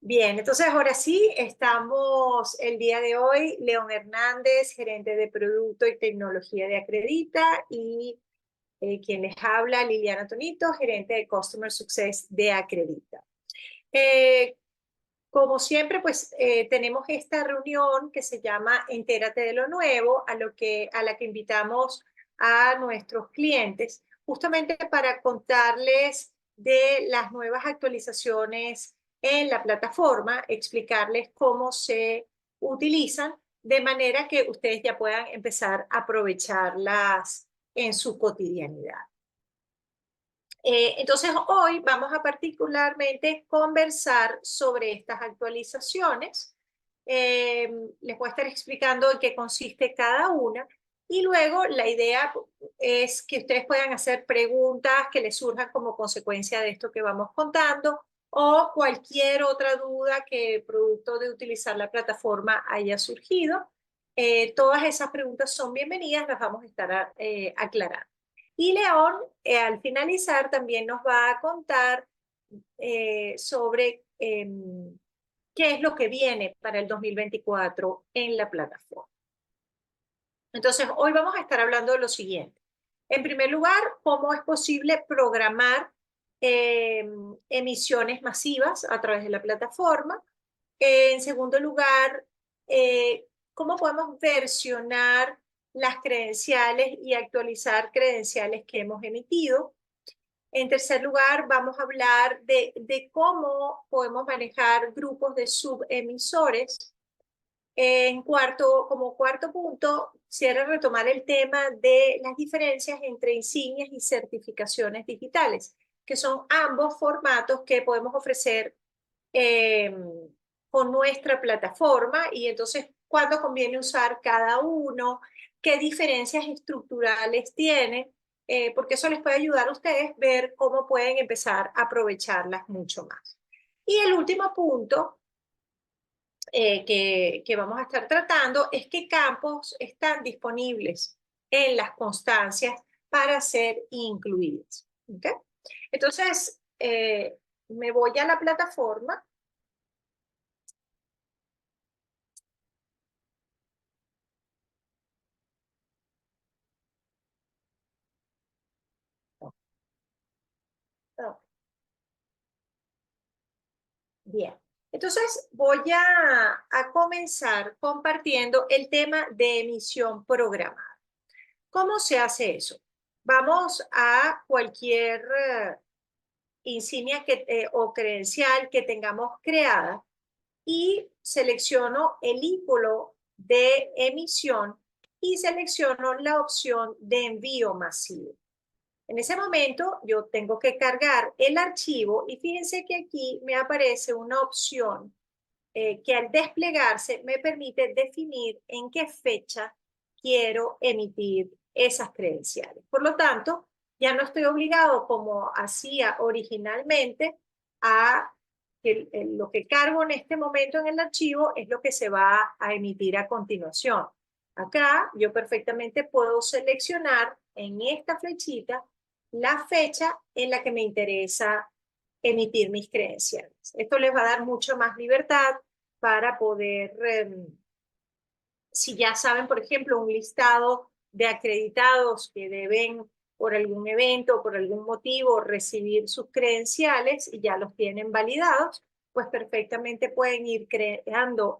Bien, entonces ahora sí, estamos el día de hoy, León Hernández, gerente de Producto y Tecnología de Acredita, y quien les habla, Liliana Tonito, gerente de Customer Success de Acredita. Eh, Como siempre, pues tenemos esta reunión que se llama Entérate de lo Nuevo, a la que invitamos a nuestros clientes, justamente para contarles de las nuevas actualizaciones en la plataforma, explicarles cómo se utilizan, de manera que ustedes ya puedan empezar a aprovecharlas en su cotidianidad. Entonces hoy vamos a particularmente conversar sobre estas actualizaciones. Les voy a estar explicando en qué consiste cada una y luego la idea es que ustedes puedan hacer preguntas que les surjan como consecuencia de esto que vamos contando o cualquier otra duda que producto de utilizar la plataforma haya surgido. Todas esas preguntas son bienvenidas, las vamos a estar aclarando. Y León, al finalizar, también nos va a contar sobre qué es lo que viene para el 2024 en la plataforma. Entonces, hoy vamos a estar hablando de lo siguiente. En primer lugar, cómo es posible programar emisiones masivas a través de la plataforma. En segundo lugar, cómo podemos versionar las credenciales y actualizar credenciales que hemos emitido. En tercer lugar, vamos a hablar de cómo podemos manejar grupos de subemisores. Como cuarto punto, quisiera retomar el tema de las diferencias entre insignias y certificaciones digitales, que son ambos formatos que podemos ofrecer con nuestra plataforma y entonces cuándo conviene usar cada uno, qué diferencias estructurales tienen, porque eso les puede ayudar a ustedes a ver cómo pueden empezar a aprovecharlas mucho más. Y el último punto que vamos a estar tratando es qué campos están disponibles en las constancias para ser incluidos. ¿Okay? Entonces, me voy a la plataforma. Oh, bien, entonces voy a comenzar compartiendo el tema de emisión programada. ¿Cómo se hace eso? Vamos a cualquier insignia o credencial que tengamos creada y selecciono el ícono de emisión y selecciono la opción de envío masivo. En ese momento yo tengo que cargar el archivo y fíjense que aquí me aparece una opción que al desplegarse me permite definir en qué fecha quiero emitir esas credenciales. Por lo tanto, ya no estoy obligado como hacía originalmente a que lo que cargo en este momento en el archivo es lo que se va a emitir a continuación. Acá yo perfectamente puedo seleccionar en esta flechita la fecha en la que me interesa emitir mis credenciales. Esto les va a dar mucho más libertad para poder, si ya saben, por ejemplo, un listado de acreditados que deben por algún evento o por algún motivo recibir sus credenciales y ya los tienen validados, pues perfectamente pueden ir creando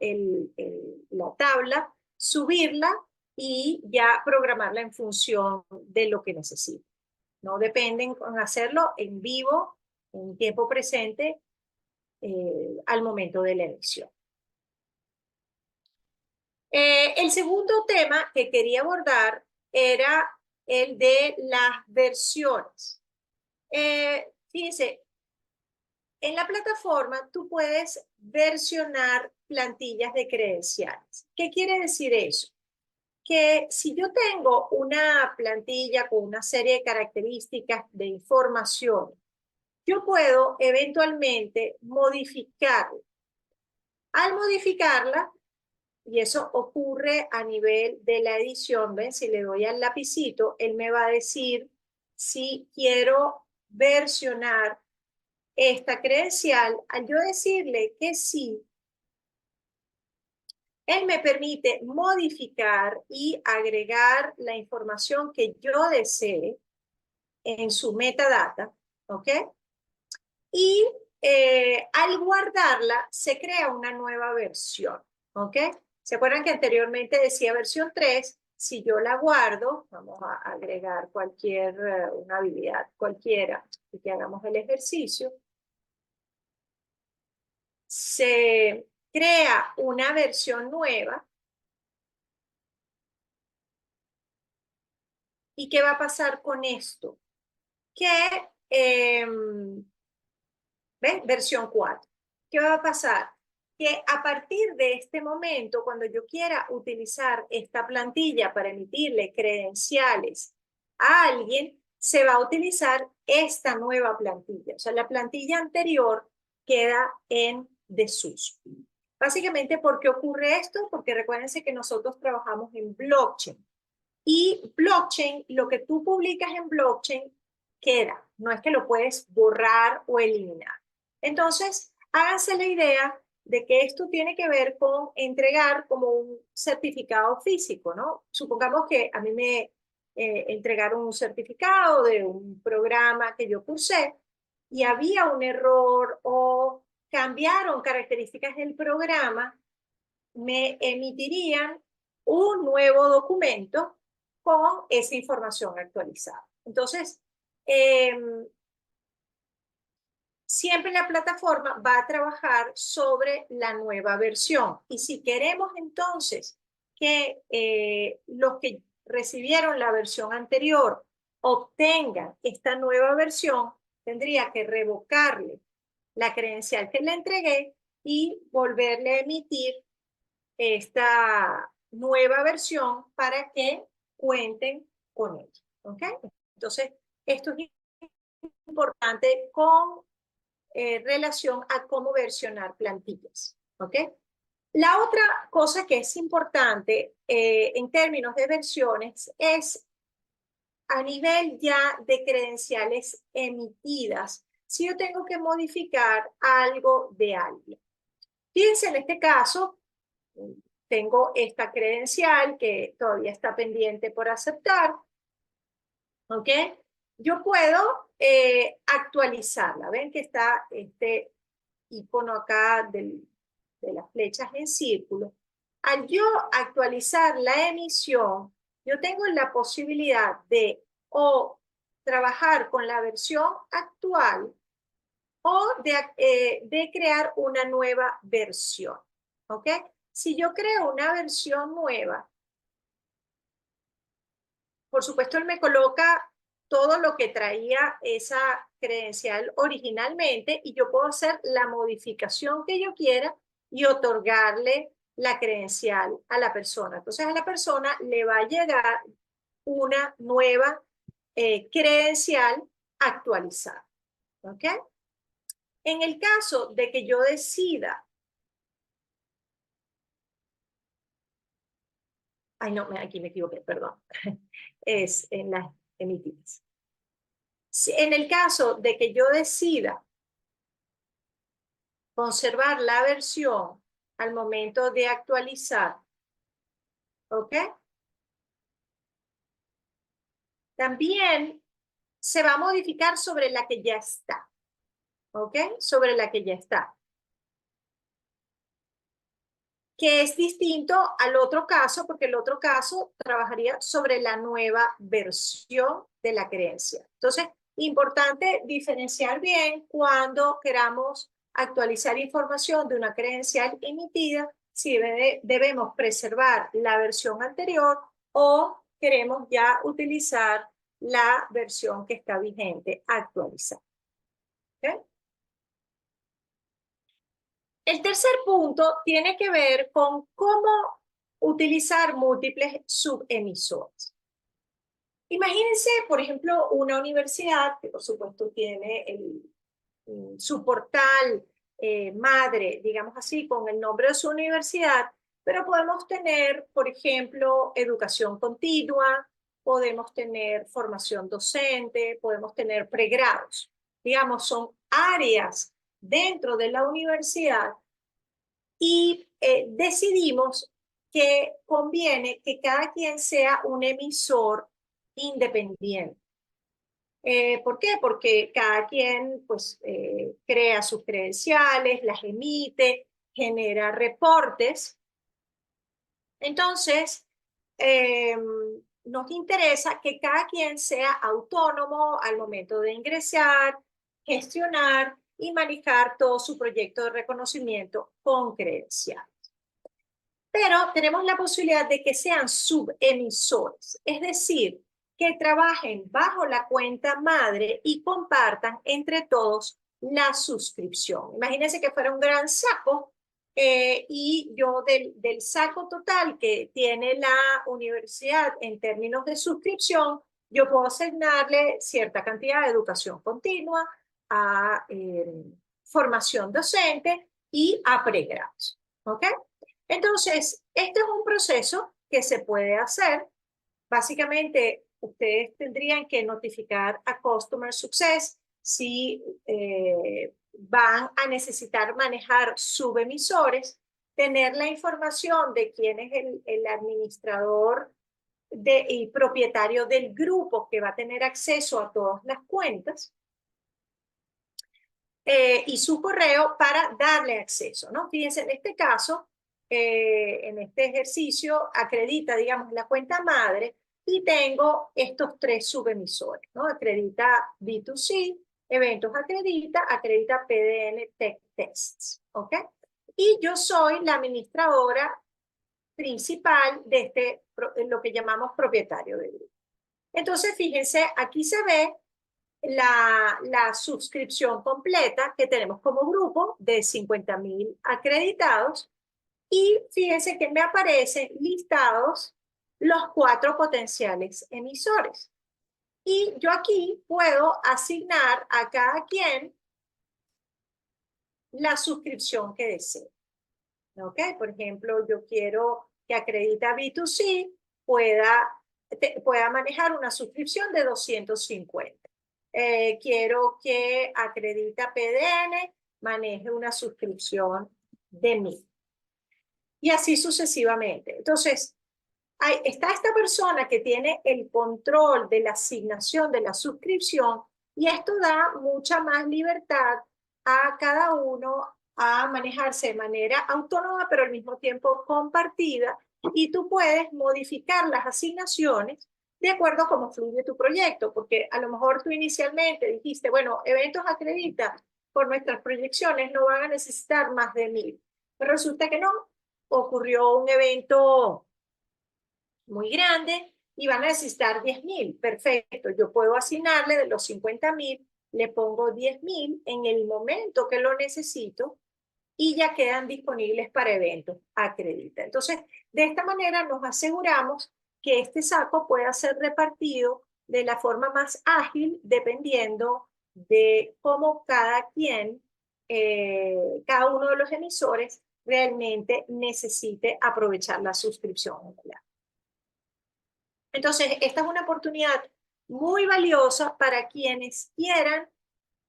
la tabla, subirla y ya programarla en función de lo que necesiten. No dependen con hacerlo en vivo, en tiempo presente, al momento de la elección. El segundo tema que quería abordar era el de las versiones. Fíjense, en la plataforma tú puedes versionar plantillas de credenciales. ¿Qué quiere decir eso? Que si yo tengo una plantilla con una serie de características de información, yo puedo eventualmente modificarla. Al modificarla, y eso ocurre a nivel de la edición, ¿ven? Si le doy al lapicito, él me va a decir si quiero versionar esta credencial, al yo decirle que sí, él me permite modificar y agregar la información que yo desee en su metadata, ¿ok? Y al guardarla, se crea una nueva versión, ¿ok? ¿Se acuerdan que anteriormente decía versión 3? Si yo la guardo, vamos a agregar cualquier, una habilidad cualquiera, y que hagamos el ejercicio, se crea una versión nueva. ¿Y qué va a pasar con esto? Que, ¿ven? Versión 4. ¿Qué va a pasar? Que a partir de este momento, cuando yo quiera utilizar esta plantilla para emitirle credenciales a alguien, se va a utilizar esta nueva plantilla. O sea, la plantilla anterior queda en desuso. Básicamente, ¿por qué ocurre esto? Porque recuérdense que nosotros trabajamos en blockchain. Y blockchain, lo que tú publicas en blockchain queda, no es que lo puedes borrar o eliminar. Entonces, háganse la idea de que esto tiene que ver con entregar como un certificado físico, ¿no? Supongamos que a mí me entregaron un certificado de un programa que yo cursé y había un error o cambiaron características del programa, me emitirían un nuevo documento con esa información actualizada. Entonces, siempre la plataforma va a trabajar sobre la nueva versión. Y si queremos entonces que los que recibieron la versión anterior obtengan esta nueva versión, tendría que revocarle la credencial que le entregué y volverle a emitir esta nueva versión para que cuenten con ella. ¿Ok? Entonces, esto es importante con relación a cómo versionar plantillas. ¿Ok? La otra cosa que es importante en términos de versiones es a nivel ya de credenciales emitidas, si yo tengo que modificar algo de alguien. Fíjense, en este caso, tengo esta credencial que todavía está pendiente por aceptar, ¿ok? Yo puedo actualizarla. ¿Ven que está este icono acá de las flechas en círculo? Al yo actualizar la emisión, yo tengo la posibilidad de o trabajar con la versión actual o de crear una nueva versión, ¿ok? Si yo creo una versión nueva, por supuesto él me coloca todo lo que traía esa credencial originalmente y yo puedo hacer la modificación que yo quiera y otorgarle la credencial a la persona. Entonces a la persona le va a llegar una nueva credencial actualizada, ¿ok? En el caso de que yo decida, ay no, aquí me equivoqué, perdón, es en las emitidas. Si, en el caso de que yo decida conservar la versión al momento de actualizar, ¿ok? También se va a modificar sobre la que ya está, ¿ok? Sobre la que ya está. Que es distinto al otro caso, porque el otro caso trabajaría sobre la nueva versión de la creencia. Entonces, importante diferenciar bien cuando queramos actualizar información de una credencial emitida, si debemos preservar la versión anterior o queremos ya utilizar la versión que está vigente actualizada. ¿Okay? El tercer punto tiene que ver con cómo utilizar múltiples subemisores. Imagínense, por ejemplo, una universidad que por supuesto tiene su portal madre, digamos así, con el nombre de su universidad, pero podemos tener, por ejemplo, educación continua, podemos tener formación docente, podemos tener pregrados. Digamos, son áreas dentro de la universidad y decidimos que conviene que cada quien sea un emisor independiente. ¿Por qué? Porque cada quien pues, crea sus credenciales, las emite, genera reportes. Entonces, nos interesa que cada quien sea autónomo al momento de ingresar, gestionar y manejar todo su proyecto de reconocimiento con credencial. Pero tenemos la posibilidad de que sean subemisores, es decir, que trabajen bajo la cuenta madre y compartan entre todos la suscripción. Imagínense que fuera un gran saco y yo del saco total que tiene la universidad en términos de suscripción, yo puedo asignarle cierta cantidad de educación continua, a formación docente y a pregrados. ¿Ok? Entonces, este es un proceso que se puede hacer. Básicamente, ustedes tendrían que notificar a Customer Success si van a necesitar manejar subemisores, tener la información de quién es el administrador y propietario del grupo que va a tener acceso a todas las cuentas y su correo para darle acceso, ¿no? Fíjense, en este caso, en este ejercicio, acredita, digamos, la cuenta madre y tengo estos tres subemisores, ¿no? Acredita B2C, Eventos acredita PDN Tech Tests, ¿ok? Y yo soy la administradora principal de lo que llamamos propietario de grupo. Entonces, fíjense, aquí se ve la suscripción completa que tenemos como grupo de 50.000 acreditados y fíjense que me aparecen listados los 4 potenciales emisores. Y yo aquí puedo asignar a cada quien la suscripción que desee. ¿Ok? Por ejemplo, yo quiero que Acredita B2C pueda manejar una suscripción de 250. Quiero que Acredita PDN maneje una suscripción de 1000. Y así sucesivamente. Entonces, está esta persona que tiene el control de la asignación de la suscripción y esto da mucha más libertad a cada uno a manejarse de manera autónoma, pero al mismo tiempo compartida, y tú puedes modificar las asignaciones de acuerdo a cómo fluye tu proyecto, porque a lo mejor tú inicialmente dijiste, bueno, Eventos acredita, por nuestras proyecciones no van a necesitar más de 1000, pero resulta que no, ocurrió un evento muy grande y van a necesitar 10.000. Perfecto, yo puedo asignarle de los 50.000, le pongo 10.000 en el momento que lo necesito y ya quedan disponibles para eventos. Acredita. Entonces, de esta manera nos aseguramos que este saco pueda ser repartido de la forma más ágil dependiendo de cómo cada quien, cada uno de los emisores realmente necesite aprovechar la suscripción. Entonces, esta es una oportunidad muy valiosa para quienes quieran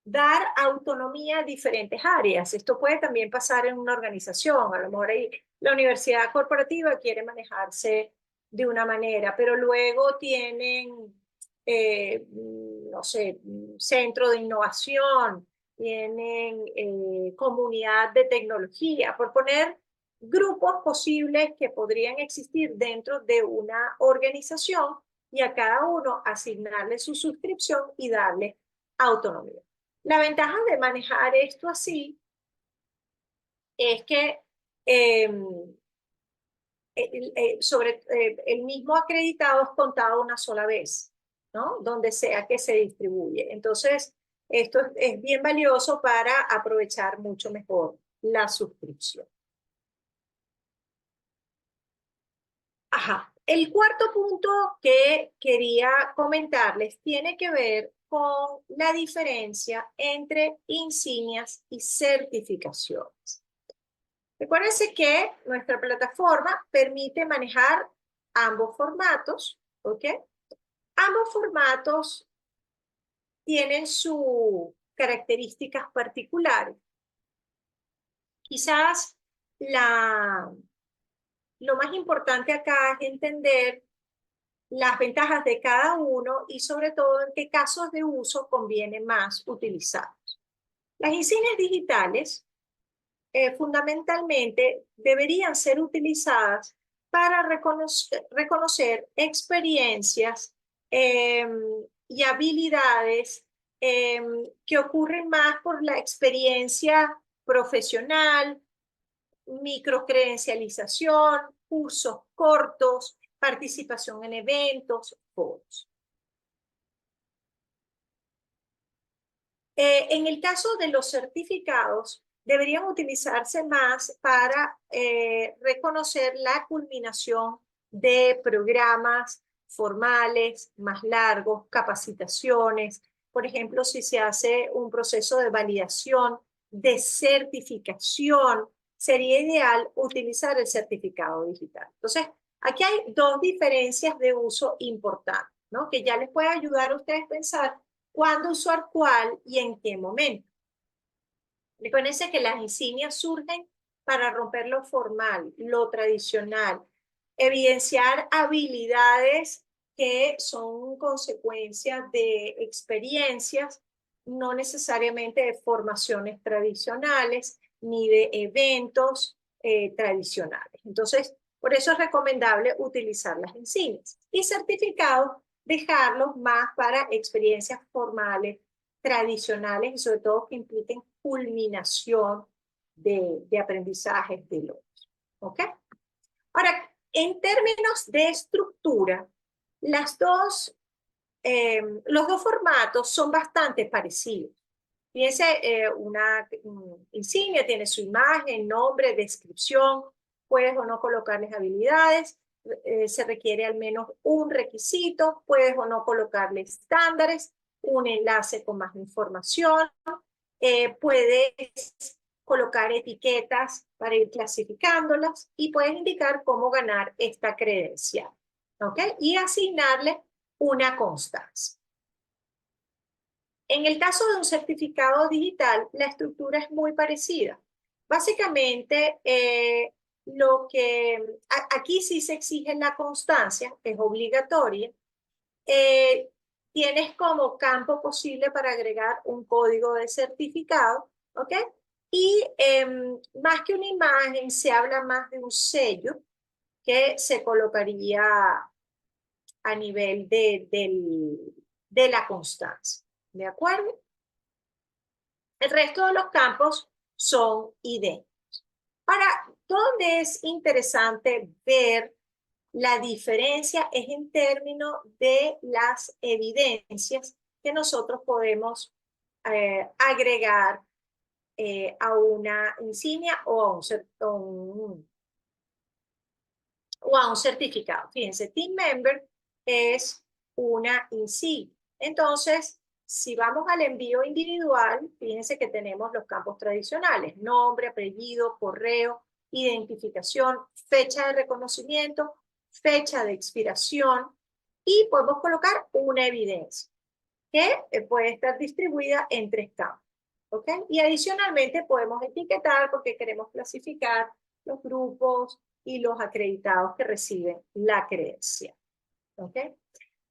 dar autonomía a diferentes áreas. Esto puede también pasar en una organización. A lo mejor ahí la universidad corporativa quiere manejarse de una manera, pero luego tienen, no sé, centro de innovación, tienen comunidad de tecnología, por poner grupos posibles que podrían existir dentro de una organización y a cada uno asignarle su suscripción y darle autonomía. La ventaja de manejar esto así es que el mismo acreditado es contado una sola vez, ¿no? Donde sea que se distribuye. Entonces, esto es bien valioso para aprovechar mucho mejor la suscripción. Ajá. El cuarto punto que quería comentarles tiene que ver con la diferencia entre insignias y certificaciones. Recuérdense que nuestra plataforma permite manejar ambos formatos, ¿ok? Ambos formatos tienen su características particulares. Quizás lo más importante acá es entender las ventajas de cada uno y sobre todo en qué casos de uso conviene más utilizarlos. Las insignias digitales fundamentalmente deberían ser utilizadas para reconocer experiencias y habilidades que ocurren más por la experiencia profesional, microcredencialización, cursos cortos, participación en eventos, foros. En el caso de los certificados, deberían utilizarse más para reconocer la culminación de programas formales, más largos, capacitaciones. Por ejemplo, si se hace un proceso de validación, de certificación, sería ideal utilizar el certificado digital. Entonces, aquí hay dos diferencias de uso importantes, ¿no? Que ya les puede ayudar a ustedes a pensar cuándo usar cuál y en qué momento. Recuérdense que las insignias surgen para romper lo formal, lo tradicional, evidenciar habilidades que son consecuencia de experiencias, no necesariamente de formaciones tradicionales ni de eventos tradicionales. Entonces, por eso es recomendable utilizar las insignias. Y certificados, dejarlos más para experiencias formales, tradicionales y sobre todo que impliquen culminación de aprendizajes de logros. ¿Ok? Ahora, en términos de estructura, los dos formatos son bastante parecidos. Fíjense, una insignia tiene su imagen, nombre, descripción, puedes o no colocarles habilidades, se requiere al menos un requisito, puedes o no colocarle estándares, un enlace con más información, puedes colocar etiquetas para ir clasificándolas y puedes indicar cómo ganar esta credencial, ¿ok? Y asignarle una constancia. En el caso de un certificado digital, la estructura es muy parecida. Básicamente, aquí sí se exige la constancia, es obligatoria. Tienes como campo posible para agregar un código de certificado, ¿ok? Y más que una imagen, se habla más de un sello que se colocaría a nivel de la constancia, ¿de acuerdo? El resto de los campos son idénticos. Ahora, ¿dónde es interesante ver la diferencia? Es en términos de las evidencias que nosotros podemos agregar a una insignia o a un certificado. Fíjense, Team Member es una insignia. Entonces, si vamos al envío individual, fíjense que tenemos los campos tradicionales: nombre, apellido, correo, identificación, fecha de reconocimiento, fecha de expiración, y podemos colocar una evidencia que puede estar distribuida en 3 campos. ¿Ok? Y adicionalmente podemos etiquetar porque queremos clasificar los grupos y los acreditados que reciben la credencial. ¿Ok?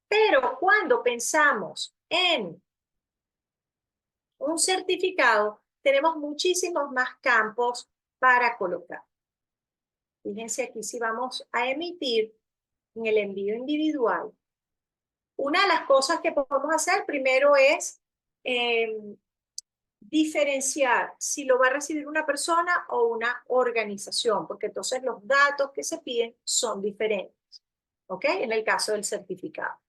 Pero cuando pensamos en un certificado, tenemos muchísimos más campos para colocar. Fíjense aquí, si vamos a emitir en el envío individual, una de las cosas que podemos hacer primero es diferenciar si lo va a recibir una persona o una organización, porque entonces los datos que se piden son diferentes, ¿ok? En el caso del certificado.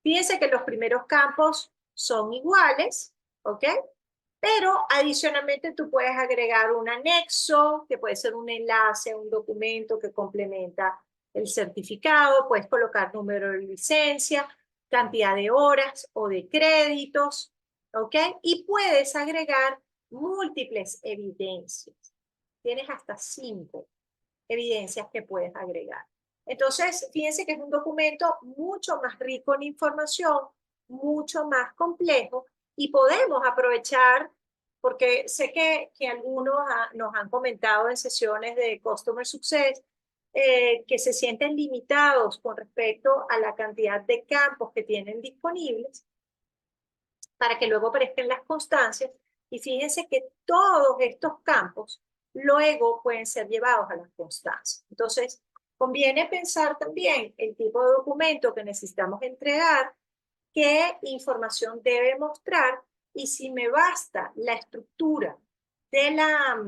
Fíjense que los primeros campos son iguales, ¿ok? Pero adicionalmente tú puedes agregar un anexo, que puede ser un enlace a un documento que complementa el certificado, puedes colocar número de licencia, cantidad de horas o de créditos, ¿ok? Y puedes agregar múltiples evidencias. Tienes hasta 5 evidencias que puedes agregar. Entonces, fíjense que es un documento mucho más rico en información, mucho más complejo, Y podemos aprovechar, porque sé que algunos nos han comentado en sesiones de Customer Success, que se sienten limitados con respecto a la cantidad de campos que tienen disponibles para que luego aparezcan las constancias. Y fíjense que todos estos campos luego pueden ser llevados a las constancias. Entonces, conviene pensar también el tipo de documento que necesitamos entregar, qué información debe mostrar y si me basta la estructura de la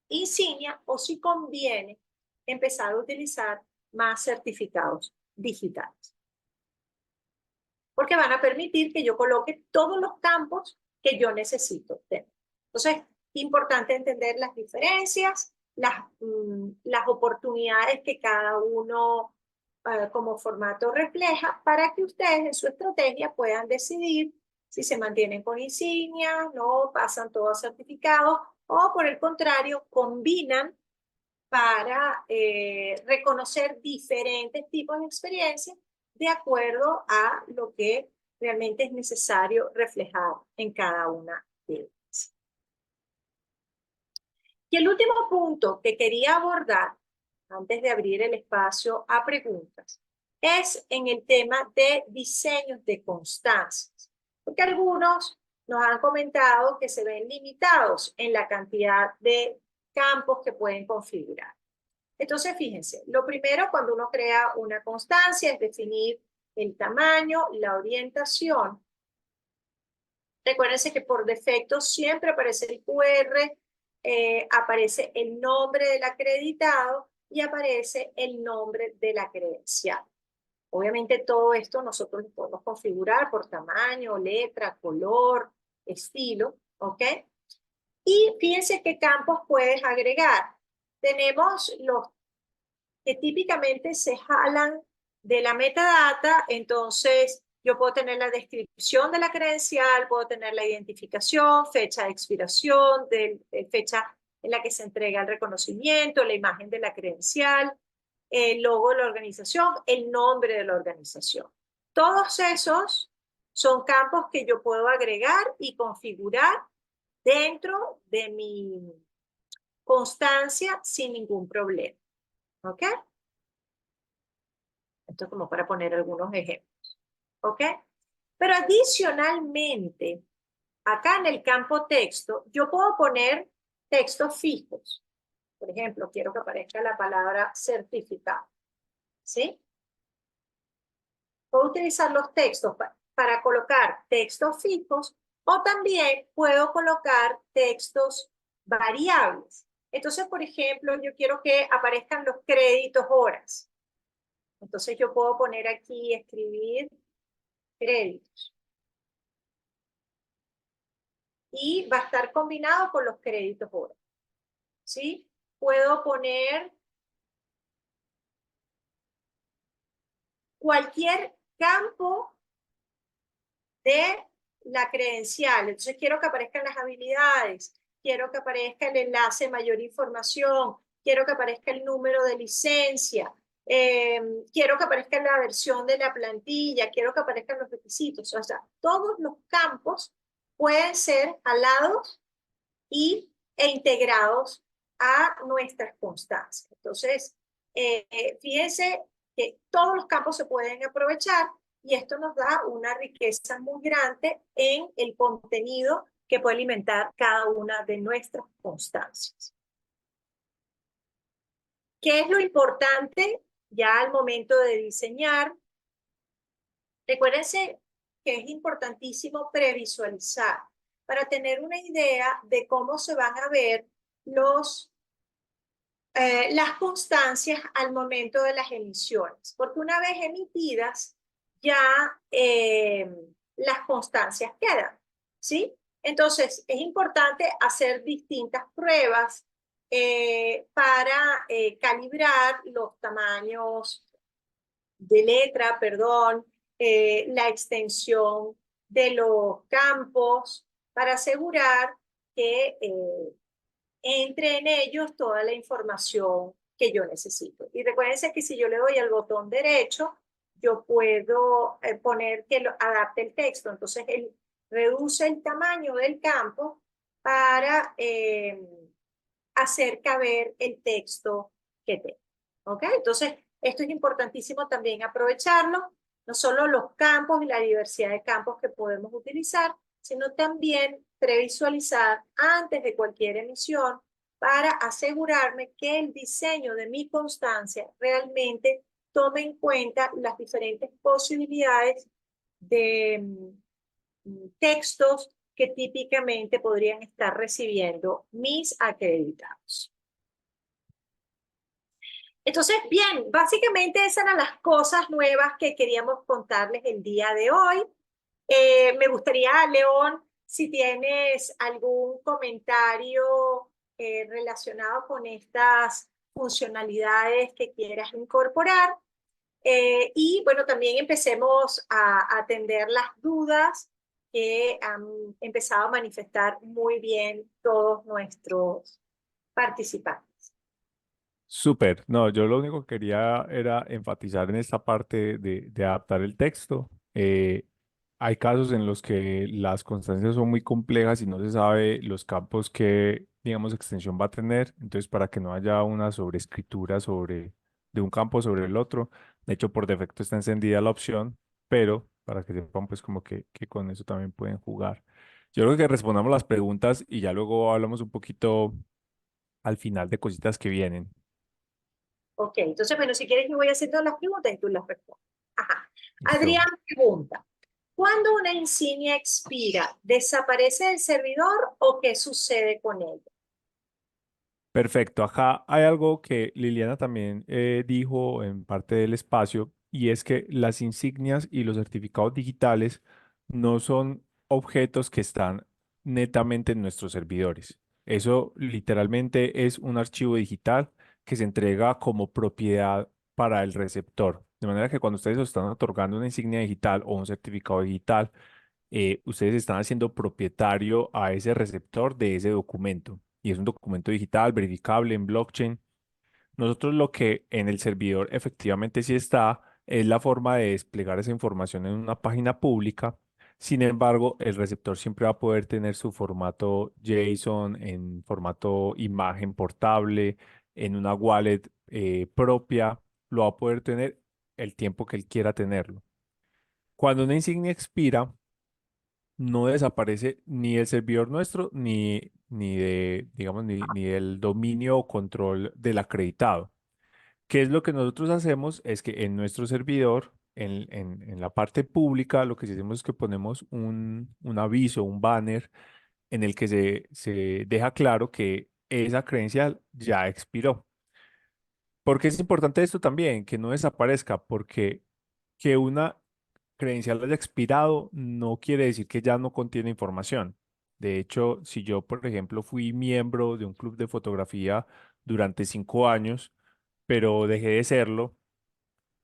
insignia o si conviene empezar a utilizar más certificados digitales. Porque van a permitir que yo coloque todos los campos que yo necesito tener. Entonces, importante entender las diferencias, las oportunidades que cada uno como formato refleja para que ustedes en su estrategia puedan decidir si se mantienen con insignias, no pasan todo a certificados o por el contrario combinan para reconocer diferentes tipos de experiencias de acuerdo a lo que realmente es necesario reflejar en cada una de ellas. Y el último punto que quería abordar, antes de abrir el espacio a preguntas, es en el tema de diseños de constancias. Porque algunos nos han comentado que se ven limitados en la cantidad de campos que pueden configurar. Entonces, fíjense, lo primero cuando uno crea una constancia es definir el tamaño, la orientación. Recuérdense que por defecto siempre aparece el QR, aparece el nombre del acreditado y aparece el nombre de la credencial. Obviamente todo esto nosotros lo podemos configurar por tamaño, letra, color, estilo, ¿ok? Y fíjense qué campos puedes agregar. Tenemos los que típicamente se jalan de la metadata, entonces yo puedo tener la descripción de la credencial, puedo tener la identificación, fecha de expiración, fecha en la que se entrega el reconocimiento, la imagen de la credencial, el logo de la organización, el nombre de la organización. Todos esos son campos que yo puedo agregar y configurar dentro de mi constancia sin ningún problema. ¿Ok? Esto es como para poner algunos ejemplos. ¿Ok? Pero adicionalmente, acá en el campo texto, yo puedo poner textos fijos. Por ejemplo, quiero que aparezca la palabra certificado. ¿Sí? Puedo utilizar los textos para colocar textos fijos o también puedo colocar textos variables. Entonces, por ejemplo, yo quiero que aparezcan los créditos horas. Entonces yo puedo poner aquí, escribir créditos. Y va a estar combinado con los créditos horas. ¿Sí? Puedo poner cualquier campo de la credencial. Entonces quiero que aparezcan las habilidades, quiero que aparezca el enlace mayor información, quiero que aparezca el número de licencia, quiero que aparezca la versión de la plantilla, quiero que aparezcan los requisitos. O sea, todos los campos pueden ser alados e integrados a nuestras constancias. Entonces, fíjense que todos los campos se pueden aprovechar y esto nos da una riqueza muy grande en el contenido que puede alimentar cada una de nuestras constancias. ¿Qué es lo importante ya al momento de diseñar? Recuérdense que es importantísimo previsualizar para tener una idea de cómo se van a ver las constancias al momento de las emisiones, porque una vez emitidas ya las constancias quedan, ¿sí? Entonces es importante hacer distintas pruebas para calibrar los tamaños de letra, perdón, la extensión de los campos, para asegurar que entre en ellos toda la información que yo necesito. Y recuérdense que si yo le doy al botón derecho, yo puedo poner que adapte el texto. Entonces, reduce el tamaño del campo para hacer caber el texto que tenga. ¿Ok? Entonces, esto es importantísimo también aprovecharlo, no solo los campos y la diversidad de campos que podemos utilizar, sino también previsualizar antes de cualquier emisión para asegurarme que el diseño de mi constancia realmente tome en cuenta las diferentes posibilidades de textos que típicamente podrían estar recibiendo mis acreditados. Entonces, bien, básicamente esas eran las cosas nuevas que queríamos contarles el día de hoy. Me gustaría, León, si tienes algún comentario relacionado con estas funcionalidades que quieras incorporar. Y bueno, también empecemos a atender las dudas que han empezado a manifestar muy bien todos nuestros participantes. Súper. No, yo lo único que quería era enfatizar en esta parte de adaptar el texto. Hay casos en los que las constancias son muy complejas y no se sabe los campos que, digamos, extensión va a tener. Entonces, para que no haya una sobreescritura de un campo sobre el otro. De hecho, por defecto está encendida la opción, pero para que sepan, pues, como que con eso también pueden jugar. Yo creo que respondamos las preguntas y ya luego hablamos un poquito al final de cositas que vienen. Ok, entonces, bueno, si quieres, yo voy haciendo las preguntas y tú las respondes. Ajá. Listo. Adrián pregunta, ¿cuándo una insignia expira, desaparece del servidor o qué sucede con ella? Perfecto. Acá hay algo que Liliana también dijo en parte del espacio y es que las insignias y los certificados digitales no son objetos que están netamente en nuestros servidores. Eso literalmente es un archivo digital que se entrega como propiedad para el receptor. De manera que cuando ustedes están otorgando una insignia digital o un certificado digital, ustedes están haciendo propietario a ese receptor de ese documento. Y es un documento digital, verificable en blockchain. Nosotros lo que en el servidor efectivamente sí está es la forma de desplegar esa información en una página pública. Sin embargo, el receptor siempre va a poder tener su formato JSON en formato imagen portable, en una wallet propia. Lo va a poder tener el tiempo que él quiera tenerlo. Cuando una insignia expira, no desaparece ni el servidor nuestro, ni de, digamos, ni del dominio o control del acreditado. ¿Qué es lo que nosotros hacemos? Es que en nuestro servidor, en la parte pública, lo que sí hacemos es que ponemos un aviso, un banner, en el que se deja claro que esa credencial ya expiró. ¿Por qué es importante esto también? Que no desaparezca, porque que una credencial haya expirado no quiere decir que ya no contiene información. De hecho, si yo, por ejemplo, fui miembro de un club de fotografía durante 5 años, pero dejé de serlo,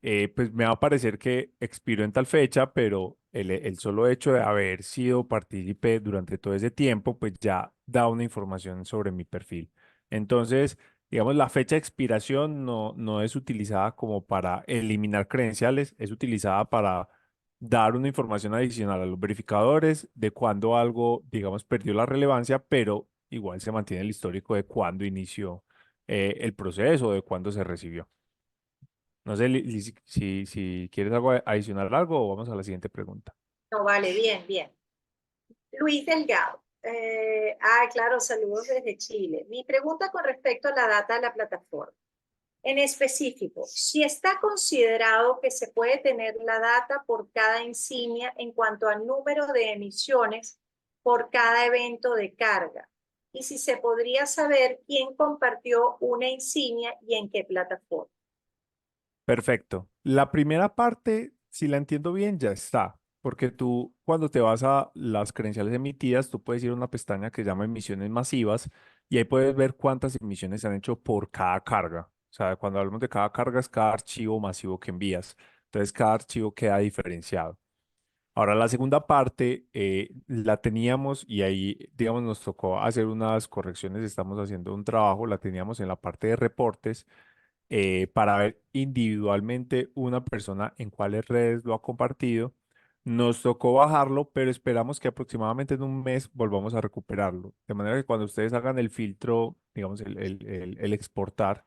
pues me va a parecer que expiró en tal fecha, pero el solo hecho de haber sido partícipe durante todo ese tiempo, pues ya da una información sobre mi perfil. Entonces, digamos, la fecha de expiración no es utilizada como para eliminar credenciales, es utilizada para dar una información adicional a los verificadores de cuándo algo, digamos, perdió la relevancia, pero igual se mantiene el histórico de cuándo inició el proceso, de cuándo se recibió. No sé si quieres algo adicional algo o vamos a la siguiente pregunta. No, vale, bien, bien. Luis Delgado. Claro, saludos desde Chile. Mi pregunta con respecto a la data de la plataforma. En específico, si está considerado que se puede tener la data por cada insignia en cuanto al número de emisiones por cada evento de carga, y si se podría saber quién compartió una insignia y en qué plataforma. Perfecto. La primera parte, si la entiendo bien, ya está. Porque tú, cuando te vas a las credenciales emitidas, tú puedes ir a una pestaña que se llama emisiones masivas y ahí puedes ver cuántas emisiones se han hecho por cada carga. O sea, cuando hablamos de cada carga es cada archivo masivo que envías. Entonces, cada archivo queda diferenciado. Ahora, la segunda parte la teníamos y ahí, digamos, nos tocó hacer unas correcciones. Estamos haciendo un trabajo, la teníamos en la parte de reportes para ver individualmente una persona en cuáles redes lo ha compartido. nos tocó bajarlo, pero esperamos que aproximadamente en un mes volvamos a recuperarlo. De manera que cuando ustedes hagan el filtro, digamos, el exportar,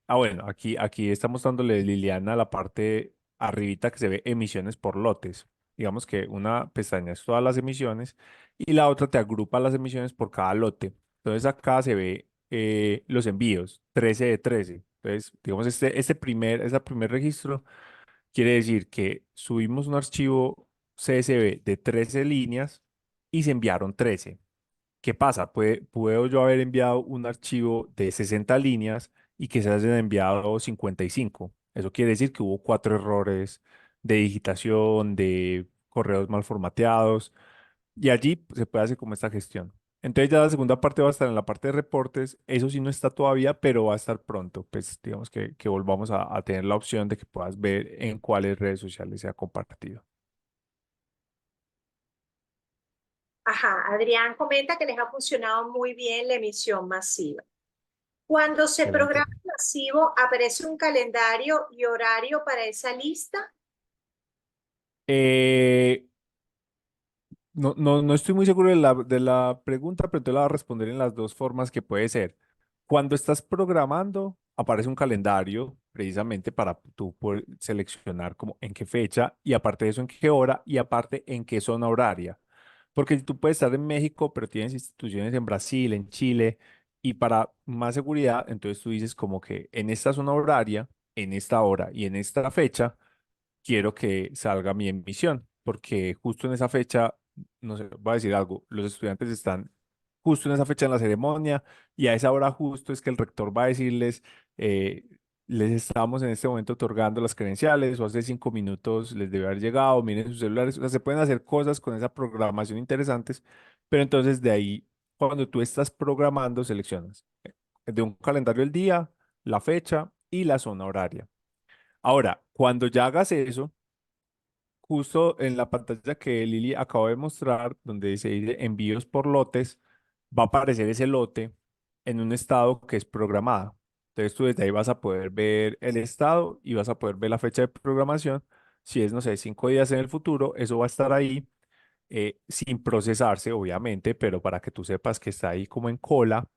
bueno, aquí estamos dándole, Liliana, la parte arribita que se ve emisiones por lotes. Digamos que una pestaña es todas las emisiones y la otra te agrupa las emisiones por cada lote. Entonces acá se ve los envíos, 13 de 13. Entonces, digamos, ese primer registro quiere decir que subimos un archivo CSV de 13 líneas y se enviaron 13. ¿Qué pasa? Puedo yo haber enviado un archivo de 60 líneas y que se hayan enviado 55. Eso quiere decir que hubo 4 errores de digitación, de correos mal formateados, y allí se puede hacer como esta gestión. Entonces ya la segunda parte va a estar en la parte de reportes. Eso sí no está todavía, pero va a estar pronto. Pues digamos que volvamos a tener la opción de que puedas ver en cuáles redes sociales se ha compartido. Ajá, Adrián comenta que les ha funcionado muy bien la emisión masiva. Cuando se Excelente. programa masivo, ¿aparece un calendario y horario para esa lista? Eh, no estoy muy seguro de la pregunta, pero te la voy a responder en las dos formas que puede ser. Cuando estás programando, aparece un calendario precisamente para tú poder seleccionar como en qué fecha y aparte de eso en qué hora y aparte en qué zona horaria. Porque tú puedes estar en México, pero tienes instituciones en Brasil, en Chile, y para más seguridad, entonces tú dices como que en esta zona horaria, en esta hora y en esta fecha quiero que salga mi emisión, porque justo en esa fecha, no sé, voy a decir algo, los estudiantes están justo en esa fecha en la ceremonia y a esa hora justo es que el rector va a decirles, eh, les estamos en este momento otorgando las credenciales o hace 5 minutos les debe haber llegado, miren sus celulares, o sea, se pueden hacer cosas con esa programación interesantes, pero entonces de ahí, cuando tú estás programando, seleccionas de un calendario el día, la fecha y la zona horaria. Ahora, cuando ya hagas eso, justo en la pantalla que Lili acaba de mostrar, donde se dice envíos por lotes, va a aparecer ese lote en un estado que es programado. Entonces tú desde ahí vas a poder ver el estado y vas a poder ver la fecha de programación. Si es, no sé, 5 días en el futuro, eso va a estar ahí sin procesarse, obviamente, pero para que tú sepas que está ahí como en cola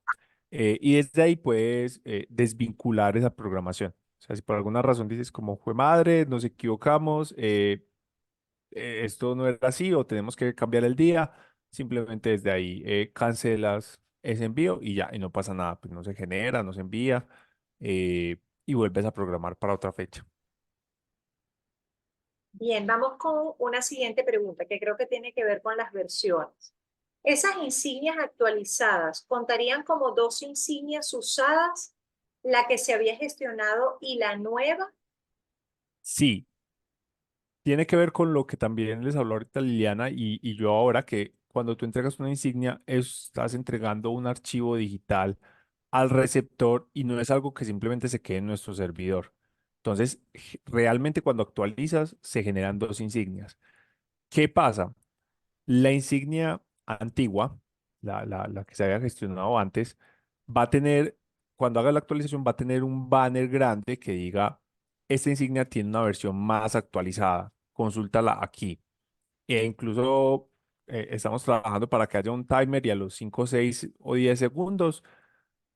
y desde ahí puedes desvincular esa programación. O sea, si por alguna razón dices como fue madre, nos equivocamos, esto no era así o tenemos que cambiar el día, simplemente desde ahí cancelas ese envío y ya, y no pasa nada, pues no se genera, no se envía y vuelves a programar para otra fecha. Bien, vamos con una siguiente pregunta que creo que tiene que ver con las versiones. ¿Esas insignias actualizadas contarían como dos insignias usadas, la que se había gestionado y la nueva? Sí, tiene que ver con lo que también les habló ahorita Liliana y yo ahora, que cuando tú entregas una insignia, estás entregando un archivo digital al receptor y no es algo que simplemente se quede en nuestro servidor. Entonces, realmente cuando actualizas, se generan dos insignias. ¿Qué pasa? La insignia antigua, la que se había gestionado antes, va a tener, cuando haga la actualización, va a tener un banner grande que diga, esta insignia tiene una versión más actualizada, consúltala aquí. E incluso estamos trabajando para que haya un timer y a los 5, 6 o 10 segundos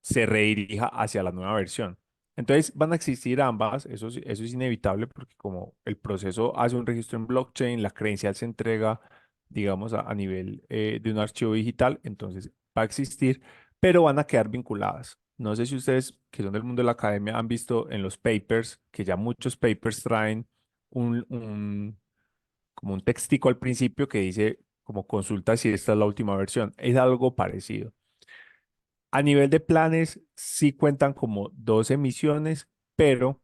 se redirija hacia la nueva versión. Entonces van a existir ambas, eso es inevitable porque como el proceso hace un registro en blockchain, la credencial se entrega, digamos, a nivel de un archivo digital, entonces va a existir, pero van a quedar vinculadas. No sé si ustedes que son del mundo de la academia han visto en los papers, que ya muchos papers traen como un textico al principio que dice como consulta si esta es la última versión. Es algo parecido. A nivel de planes, sí cuentan como dos emisiones, pero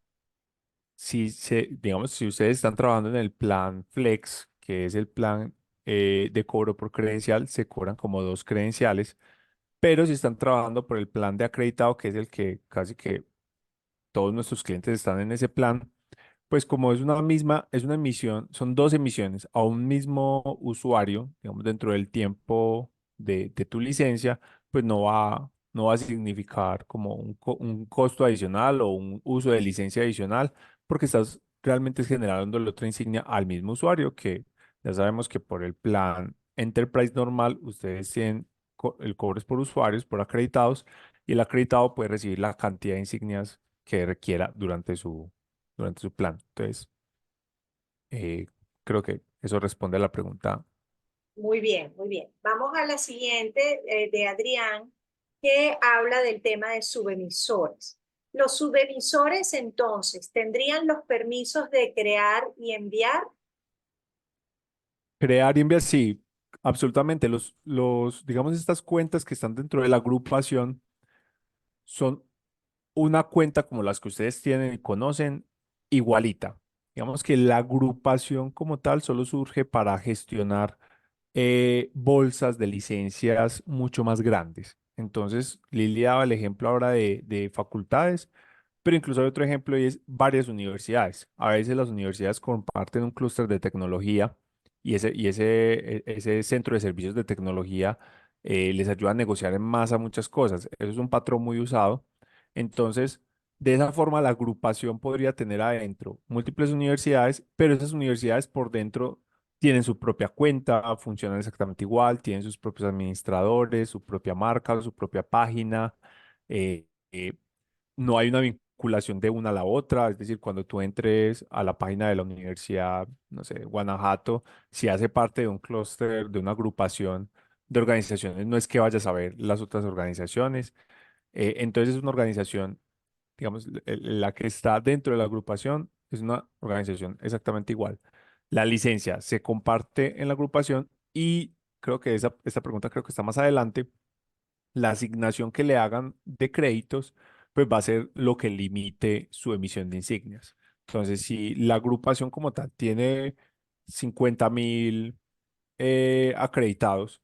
digamos, si ustedes están trabajando en el plan Flex, que es el plan de cobro por credencial, se cobran como dos credenciales, pero si están trabajando por el plan de acreditado, que es el que casi que todos nuestros clientes están en ese plan, pues como es una emisión, son dos emisiones a un mismo usuario, digamos, dentro del tiempo de tu licencia, pues no va a significar como un costo adicional o un uso de licencia adicional, porque estás realmente es generándole otra insignia al mismo usuario, que ya sabemos que por el plan Enterprise normal, ustedes tienen el cobro es por usuarios, por acreditados, y el acreditado puede recibir la cantidad de insignias que requiera durante su plan. Entonces, eh, creo que eso responde a la pregunta. Muy bien, muy bien. Vamos a la siguiente de Adrián, que habla del tema de subemisores. Los subemisores entonces tendrían los permisos de crear y enviar. Crear y enviar, sí, absolutamente. Digamos, estas cuentas que están dentro de la agrupación son una cuenta como las que ustedes tienen y conocen, igualita. Digamos que la agrupación como tal solo surge para gestionar bolsas de licencias mucho más grandes. Entonces, Lili daba el ejemplo ahora de facultades, pero incluso hay otro ejemplo y es varias universidades. A veces las universidades comparten un clúster de tecnología ese centro de servicios de tecnología les ayuda a negociar en masa muchas cosas. Eso es un patrón muy usado. Entonces, de esa forma, la agrupación podría tener adentro múltiples universidades, pero esas universidades por dentro tienen su propia cuenta, funcionan exactamente igual, tienen sus propios administradores, su propia marca, su propia página. eh, eh, no hay una vinculación de una a la otra, es decir, cuando tú entres a la página de la universidad, no sé, Guanajuato, si hace parte de un clúster, de una agrupación de organizaciones, no es que vayas a ver las otras organizaciones. Entonces es una organización, digamos, la que está dentro de la agrupación es una organización exactamente igual. La licencia se comparte en la agrupación y creo que esta pregunta creo que está más adelante. La asignación que le hagan de créditos, pues va a ser lo que limite su emisión de insignias. Entonces, si la agrupación como tal tiene 50.000 acreditados,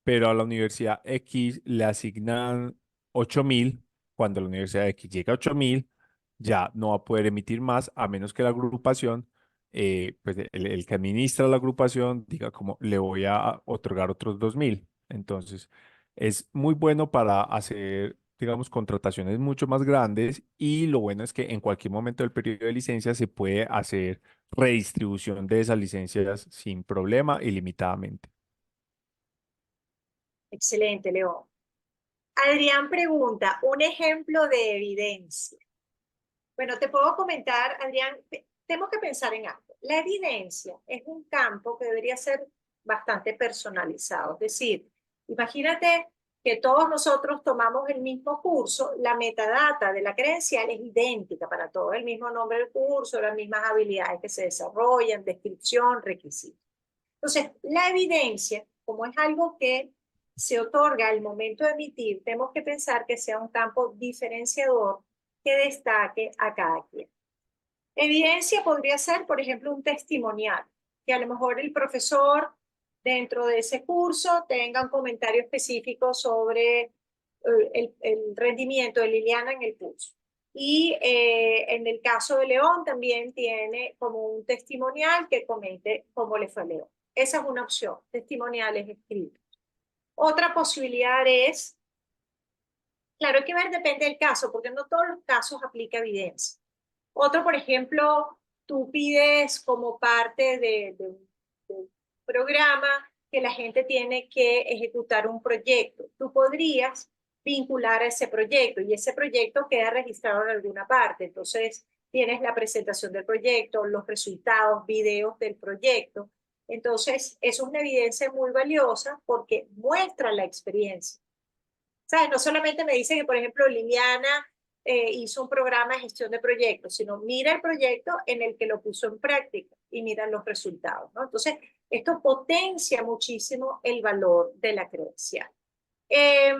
pero a la Universidad X le asignan 8.000. Cuando la Universidad X llega a 8.000, ya no va a poder emitir más a menos que la agrupación, pues el que administra la agrupación diga como le voy a otorgar otros 2.000. Entonces, es muy bueno para hacer, digamos, contrataciones mucho más grandes y lo bueno es que en cualquier momento del periodo de licencia se puede hacer redistribución de esas licencias sin problema ilimitadamente. Excelente, León. Adrián pregunta, un ejemplo de evidencia. Bueno, te puedo comentar, Adrián, tenemos que pensar en algo. La evidencia es un campo que debería ser bastante personalizado. Es decir, imagínate que todos nosotros tomamos el mismo curso, la metadata de la credencial es idéntica para todos, el mismo nombre del curso, las mismas habilidades que se desarrollan, descripción, requisitos. Entonces, la evidencia, como es algo que se otorga al momento de emitir, tenemos que pensar que sea un campo diferenciador que destaque a cada quien. Evidencia podría ser, por ejemplo, un testimonial, que a lo mejor el profesor dentro de ese curso tenga un comentario específico sobre el rendimiento de Liliana en el curso. Y en el caso de León también tiene como un testimonial que comente cómo le fue a León. Esa es una opción, testimoniales escritos. Otra posibilidad es, claro, hay que ver, depende del caso, porque no todos los casos aplica evidencia. Otro, por ejemplo, tú pides como parte de un programa que la gente tiene que ejecutar un proyecto. Tú podrías vincular a ese proyecto y ese proyecto queda registrado en alguna parte. Entonces, tienes la presentación del proyecto, los resultados, videos del proyecto. Entonces, eso es una evidencia muy valiosa porque muestra la experiencia. ¿Sabes? No solamente me dice que, por ejemplo, Liliana hizo un programa de gestión de proyectos, sino mira el proyecto en el que lo puso en práctica y mira los resultados, ¿no? Entonces, esto potencia muchísimo el valor de la credencial. Eh,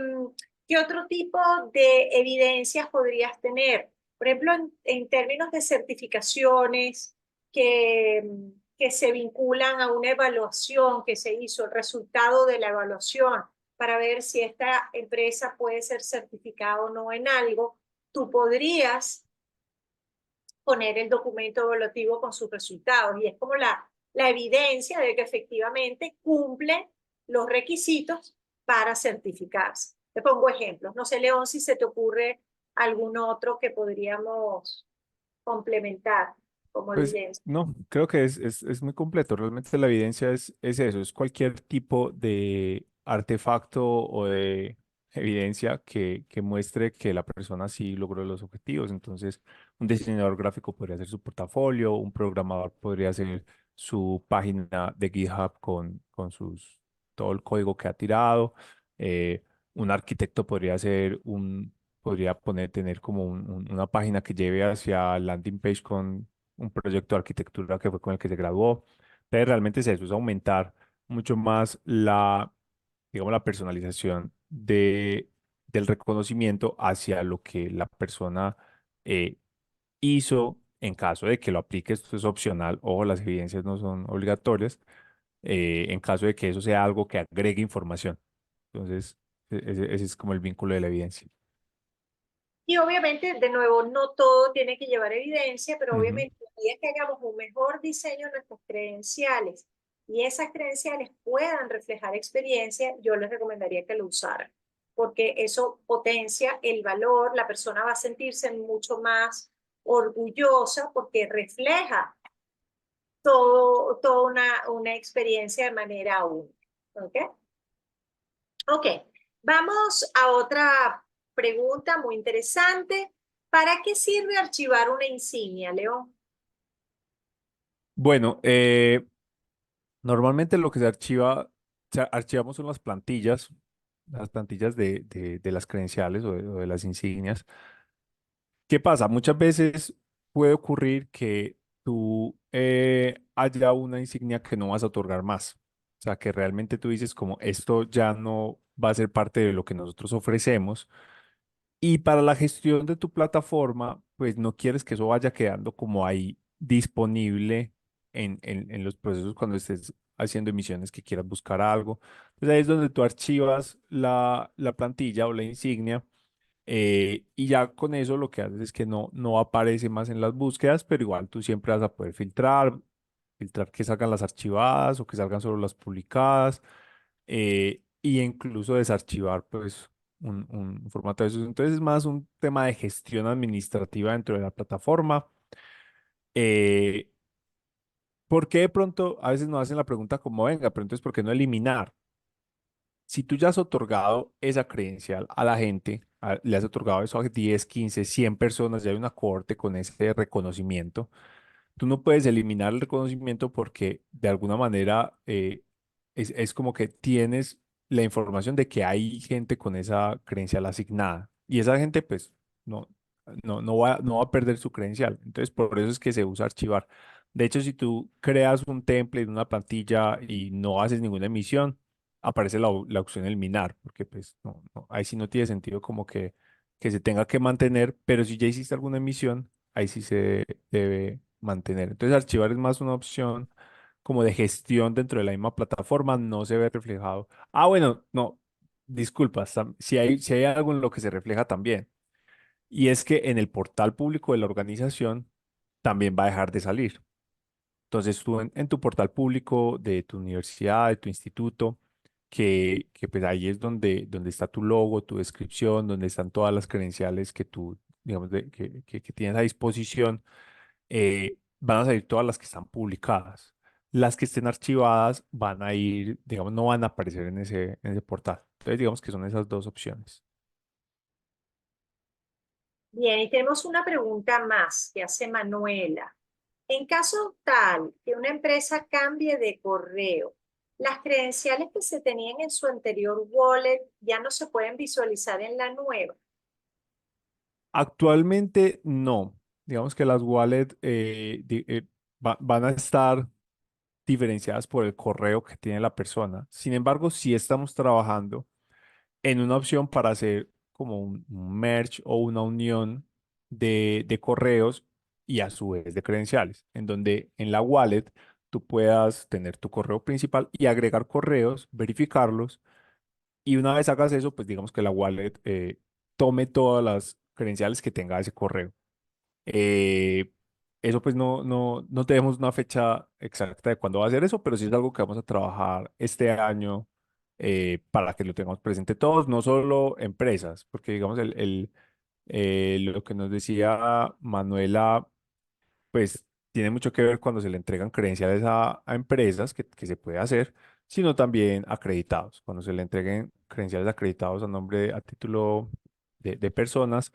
¿Qué otro tipo de evidencias podrías tener? Por ejemplo, en términos de certificaciones que, que se vinculan a una evaluación que se hizo, el resultado de la evaluación, para ver si esta empresa puede ser certificada o no en algo, tú podrías poner el documento evaluativo con sus resultados y es como la evidencia de que efectivamente cumple los requisitos para certificarse. Te pongo ejemplos. No sé, León, si se te ocurre algún otro que podríamos complementar. como Pues evidencia. no, creo que es muy completo. Realmente la evidencia es eso, es cualquier tipo de artefacto o de evidencia que muestre que la persona sí logró los objetivos. Entonces, un diseñador gráfico podría ser su portafolio, un programador podría ser su página de GitHub con todo el código que ha tirado. Un arquitecto podría ser tener como una página que lleve hacia landing page con un proyecto de arquitectura que fue con el que se graduó. Entonces, realmente es eso, es aumentar mucho más digamos, la personalización del reconocimiento hacia lo que la persona eh, hizo en caso de que lo aplique. Esto es opcional, ojo, las evidencias no son obligatorias, en caso de que eso sea algo que agregue información. Entonces, ese es como el vínculo de la evidencia. Y obviamente, de nuevo, no todo tiene que llevar evidencia, pero Ujú. obviamente, el día que hagamos un mejor diseño de nuestras credenciales y esas credenciales puedan reflejar experiencia, yo les recomendaría que lo usaran, porque eso potencia el valor, la persona va a sentirse mucho más orgullosa porque refleja toda una experiencia de manera única. ¿Ok? Ok, vamos a otra pregunta muy interesante. ¿Para qué sirve archivar una insignia, León? Bueno, normalmente lo que archivamos son las plantillas de las credenciales o de las insignias. ¿Qué pasa? Muchas veces puede ocurrir que tú haya una insignia que no vas a otorgar más. O sea, que realmente tú dices como esto ya no va a ser parte de lo que nosotros ofrecemos. Y para la gestión de tu plataforma, pues no quieres que eso vaya quedando como ahí disponible en los procesos cuando estés haciendo emisiones que quieras buscar algo. Entonces ahí es donde tú archivas la plantilla o la insignia, y ya con eso lo que haces es que no aparece más en las búsquedas, pero igual tú siempre vas a poder filtrar que salgan las archivadas o que salgan solo las publicadas, y incluso desarchivar pues un formato de esos. Entonces es más un tema de gestión administrativa dentro de la plataforma. Eh, ¿Por qué de pronto a veces nos hacen la pregunta como, venga, pero entonces, ¿por qué no eliminar? Si tú ya has otorgado esa credencial a la gente, le has otorgado eso a 10, 15, 100 personas, ya hay una cohorte con ese reconocimiento, tú no puedes eliminar el reconocimiento porque de alguna manera es como que tienes la información de que hay gente con esa credencial asignada y esa gente pues no, no va a perder su credencial. Entonces por eso es que se usa archivar. De hecho, si tú creas un template, una plantilla y no haces ninguna emisión, aparece la opción eliminar, porque pues ahí sí no tiene sentido como que se tenga que mantener, pero si ya hiciste alguna emisión, ahí sí se debe mantener. Entonces, archivar es más una opción como de gestión dentro de la misma plataforma, no se ve reflejado. Ah, bueno, no, disculpas, si hay algo en lo que se refleja también, y es que en el portal público de la organización también va a dejar de salir. Entonces, tú en tu portal público de tu universidad, de tu instituto, que pues ahí es donde está tu logo, tu descripción, donde están todas las credenciales que tú, digamos, que tienes a disposición, van a salir todas las que están publicadas. Las que estén archivadas van a ir, digamos, no van a aparecer en ese portal. Entonces, digamos que son esas dos opciones. Bien, y tenemos una pregunta más que hace Manuela. En caso tal que una empresa cambie de correo, las credenciales que se tenían en su anterior wallet ya no se pueden visualizar en la nueva. Actualmente no. Digamos que las wallets van a estar diferenciadas por el correo que tiene la persona. Sin embargo, sí estamos trabajando en una opción para hacer como un merge o una unión de correos y a su vez de credenciales, en donde en la wallet tú puedas tener tu correo principal y agregar correos, verificarlos, y una vez hagas eso, pues digamos que la wallet tome todas las credenciales que tenga ese correo. Eh, Eso pues no tenemos una fecha exacta de cuándo va a ser eso, pero sí es algo que vamos a trabajar este año, para que lo tengamos presente todos, no solo empresas, porque digamos lo que nos decía Manuela, pues tiene mucho que ver cuando se le entregan credenciales a empresas, que se puede hacer, sino también acreditados. Cuando se le entreguen credenciales acreditados a nombre, a título de personas,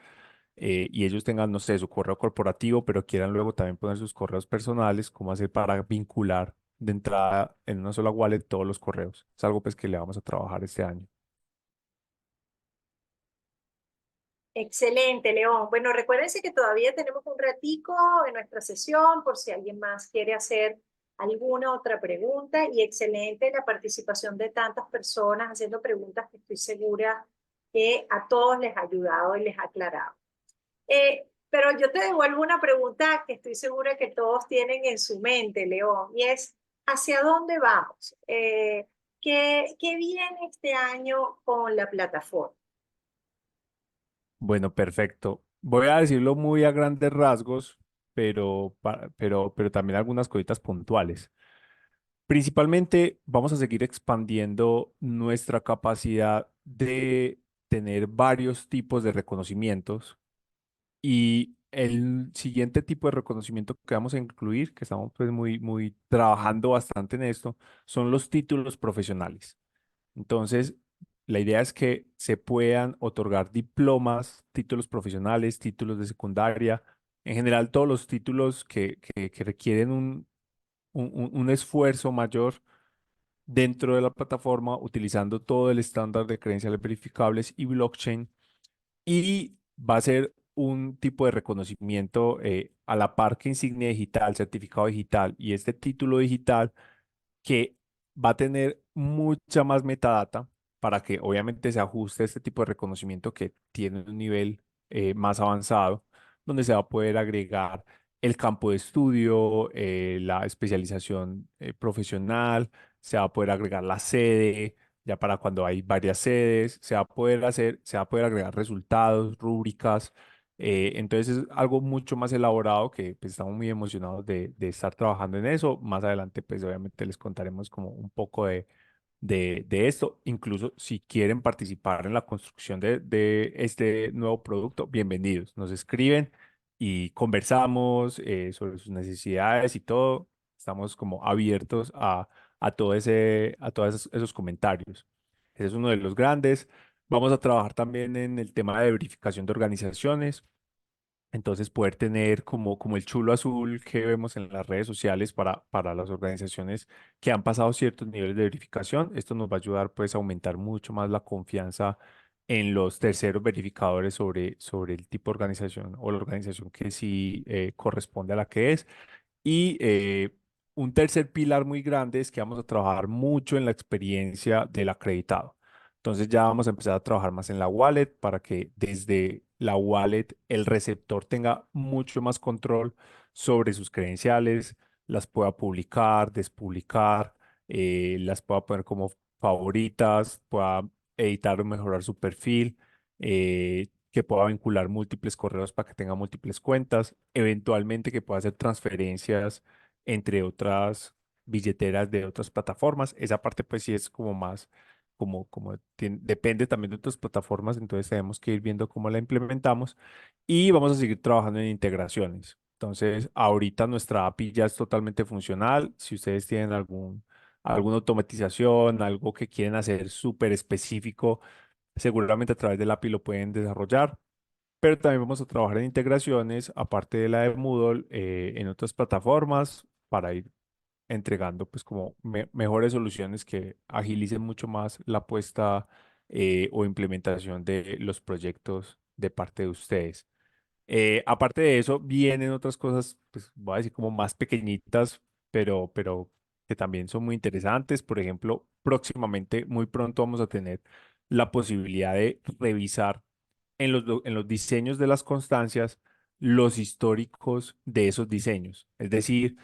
y ellos tengan, no sé, su correo corporativo, pero quieran luego también poner sus correos personales, cómo hacer para vincular de entrada en una sola wallet todos los correos. Es algo pues que le vamos a trabajar este año. Excelente, León. Bueno, recuérdense que todavía tenemos un ratico en nuestra sesión por si alguien más quiere hacer alguna otra pregunta y excelente la participación de tantas personas haciendo preguntas que estoy segura que a todos les ha ayudado y les ha aclarado. Pero yo te devuelvo una pregunta que estoy segura que todos tienen en su mente, León, y es, ¿hacia dónde vamos? ¿Qué viene este año con la plataforma? Bueno, perfecto. Voy a decirlo muy a grandes rasgos, pero también algunas cositas puntuales. Principalmente vamos a seguir expandiendo nuestra capacidad de tener varios tipos de reconocimientos y el siguiente tipo de reconocimiento que vamos a incluir, que estamos pues muy trabajando bastante en esto, son los títulos profesionales. Entonces, la idea es que se puedan otorgar diplomas, títulos profesionales, títulos de secundaria, en general todos los títulos que requieren un esfuerzo mayor dentro de la plataforma utilizando todo el estándar de credenciales verificables y blockchain, y va a ser un tipo de reconocimiento a la par que insignia digital, certificado digital y este título digital, que va a tener mucha más metadata para que obviamente se ajuste a este tipo de reconocimiento que tiene un nivel más avanzado, donde se va a poder agregar el campo de estudio, la especialización profesional, se va a poder agregar la sede, ya para cuando hay varias sedes, se va a poder agregar resultados, rúbricas. Entonces es algo mucho más elaborado que pues, estamos muy emocionados de estar trabajando en eso. Más adelante, pues obviamente les contaremos como un poco de esto. Incluso si quieren participar en la construcción de este nuevo producto, bienvenidos. Nos escriben y conversamos sobre sus necesidades y todo. Estamos como abiertos a a todos esos comentarios. Ese es uno de los grandes. Vamos a trabajar también en el tema de verificación de organizaciones. Entonces, poder tener como el chulo azul que vemos en las redes sociales para las organizaciones que han pasado ciertos niveles de verificación. Esto nos va a ayudar pues a aumentar mucho más la confianza en los terceros verificadores sobre el tipo de organización o la organización que sí corresponde a la que es. Y un tercer pilar muy grande es que vamos a trabajar mucho en la experiencia del acreditado. Entonces ya vamos a empezar a trabajar más en la wallet para que desde la wallet el receptor tenga mucho más control sobre sus credenciales, las pueda publicar, despublicar, las pueda poner como favoritas, pueda editar o mejorar su perfil, que pueda vincular múltiples correos para que tenga múltiples cuentas, eventualmente que pueda hacer transferencias entre otras billeteras de otras plataformas. Esa parte pues sí es como más, depende también de otras plataformas, entonces tenemos que ir viendo cómo la implementamos y vamos a seguir trabajando en integraciones. Entonces, ahorita nuestra API ya es totalmente funcional. Si ustedes tienen alguna automatización, algo que quieren hacer súper específico, seguramente a través del API lo pueden desarrollar, pero también vamos a trabajar en integraciones, aparte de la de Moodle, en otras plataformas para ir entregando pues como mejores soluciones que agilicen mucho más la puesta o implementación de los proyectos de parte de ustedes. Aparte de eso, vienen otras cosas, pues voy a decir como más pequeñitas, pero que también son muy interesantes. Por ejemplo, próximamente, muy pronto vamos a tener la posibilidad de revisar en los diseños de las constancias los históricos de esos diseños. Es decir,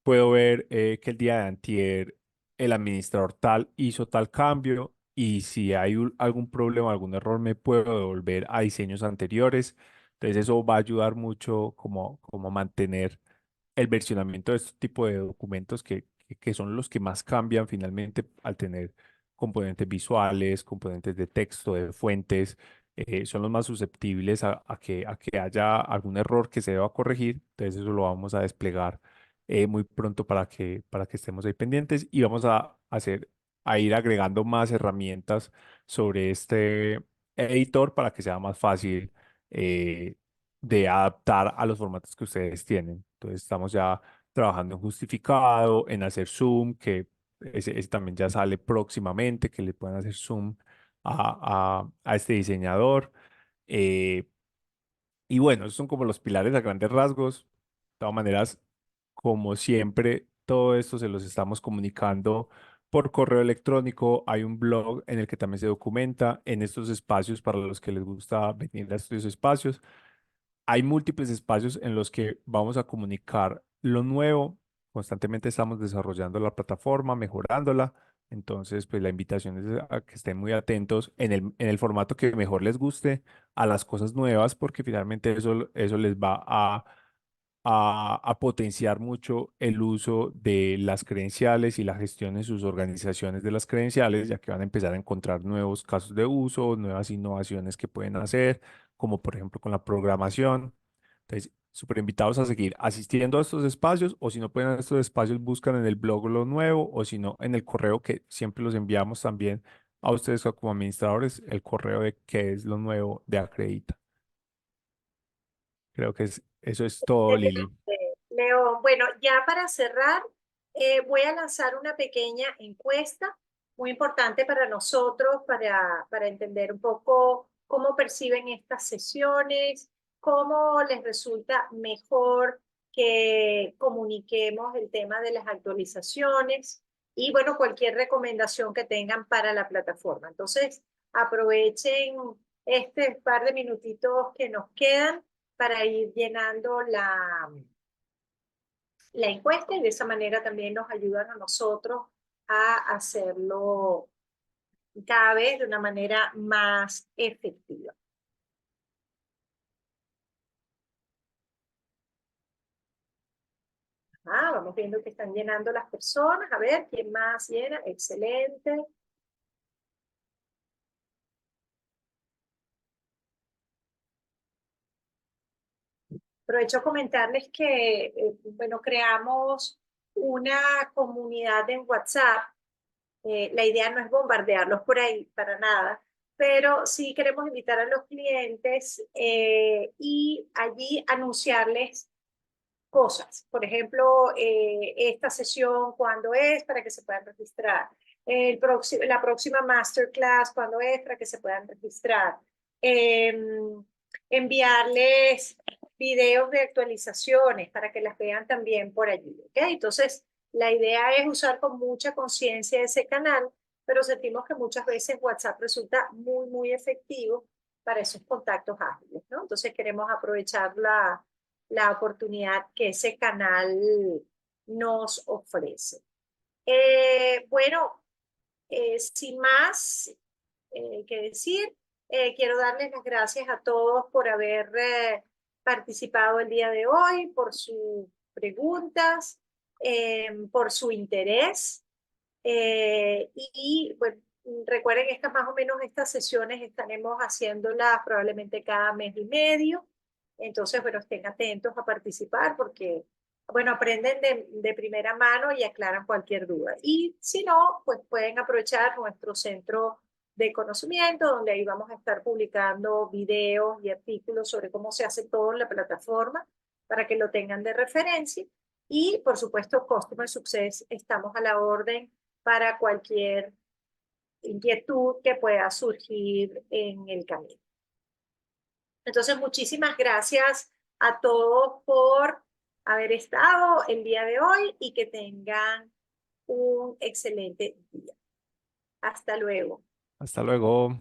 puedo ver que el día de antier el administrador tal hizo tal cambio y si hay algún problema, algún error, me puedo devolver a diseños anteriores. Entonces eso va a ayudar mucho como a mantener el versionamiento de este tipo de documentos que son los que más cambian finalmente al tener componentes visuales, componentes de texto, de fuentes. Son los más susceptibles a que haya algún error que se deba corregir. Entonces eso lo vamos a desplegar muy pronto para que estemos ahí pendientes y vamos a ir agregando más herramientas sobre este editor para que sea más fácil eh, de adaptar a los formatos que ustedes tienen. Entonces estamos ya trabajando en justificado, en hacer zoom, que ese también ya sale próximamente, que le puedan hacer zoom a este diseñador. Eh, y bueno, esos son como los pilares a grandes rasgos. De todas maneras, como siempre, todo esto se los estamos comunicando por correo electrónico. Hay un blog en el que también se documenta en estos espacios para los que les gusta venir a estos espacios. Hay múltiples espacios en los que vamos a comunicar lo nuevo. Constantemente estamos desarrollando la plataforma, mejorándola. Entonces, pues la invitación es a que estén muy atentos en el formato que mejor les guste a las cosas nuevas, porque finalmente eso les va a potenciar mucho el uso de las credenciales y la gestión en sus organizaciones de las credenciales, ya que van a empezar a encontrar nuevos casos de uso, nuevas innovaciones que pueden hacer, como por ejemplo con la programación. Entonces, súper invitados a seguir asistiendo a estos espacios, o si no pueden a estos espacios, buscan en el blog lo nuevo, o si no, en el correo que siempre los enviamos también a ustedes como administradores, el correo de qué es lo nuevo de Acredita. Creo que eso es todo, Lili. Leo, bueno, ya para cerrar, voy a lanzar una pequeña encuesta muy importante para nosotros, para entender un poco cómo perciben estas sesiones, cómo les resulta mejor que comuniquemos el tema de las actualizaciones y, bueno, cualquier recomendación que tengan para la plataforma. Entonces, aprovechen este par de minutitos que nos quedan para ir llenando la encuesta y de esa manera también nos ayudan a nosotros a hacerlo cada vez de una manera más efectiva. Vamos viendo que están llenando las personas. A ver, ¿quién más llena? Excelente. Aprovecho a comentarles que, bueno, creamos una comunidad en WhatsApp. La idea no es bombardearlos por ahí, para nada, pero sí queremos invitar a los clientes y allí anunciarles cosas. Por ejemplo, esta sesión, ¿cuándo es? Para que se puedan registrar. La próxima masterclass, ¿cuándo es? Para que se puedan registrar. Enviarles videos de actualizaciones para que las vean también por allí. ¿Okay? Entonces, la idea es usar con mucha conciencia ese canal, pero sentimos que muchas veces WhatsApp resulta muy, muy efectivo para esos contactos ágiles, ¿no? Entonces queremos aprovechar la oportunidad que ese canal nos ofrece. Bueno, sin más que decir, quiero darles las gracias a todos por haber participado el día de hoy, por sus preguntas, por su interés. Y bueno, recuerden, estas más o menos estas sesiones estaremos haciéndolas probablemente cada mes y medio. Entonces, bueno, estén atentos a participar porque, bueno, aprenden de primera mano y aclaran cualquier duda. Y si no, pues pueden aprovechar nuestro centro de conocimiento, donde ahí vamos a estar publicando videos y artículos sobre cómo se hace todo en la plataforma para que lo tengan de referencia. Y, por supuesto, Customer Success, estamos a la orden para cualquier inquietud que pueda surgir en el camino. Entonces, muchísimas gracias a todos por haber estado el día de hoy y que tengan un excelente día. Hasta luego. Hasta luego.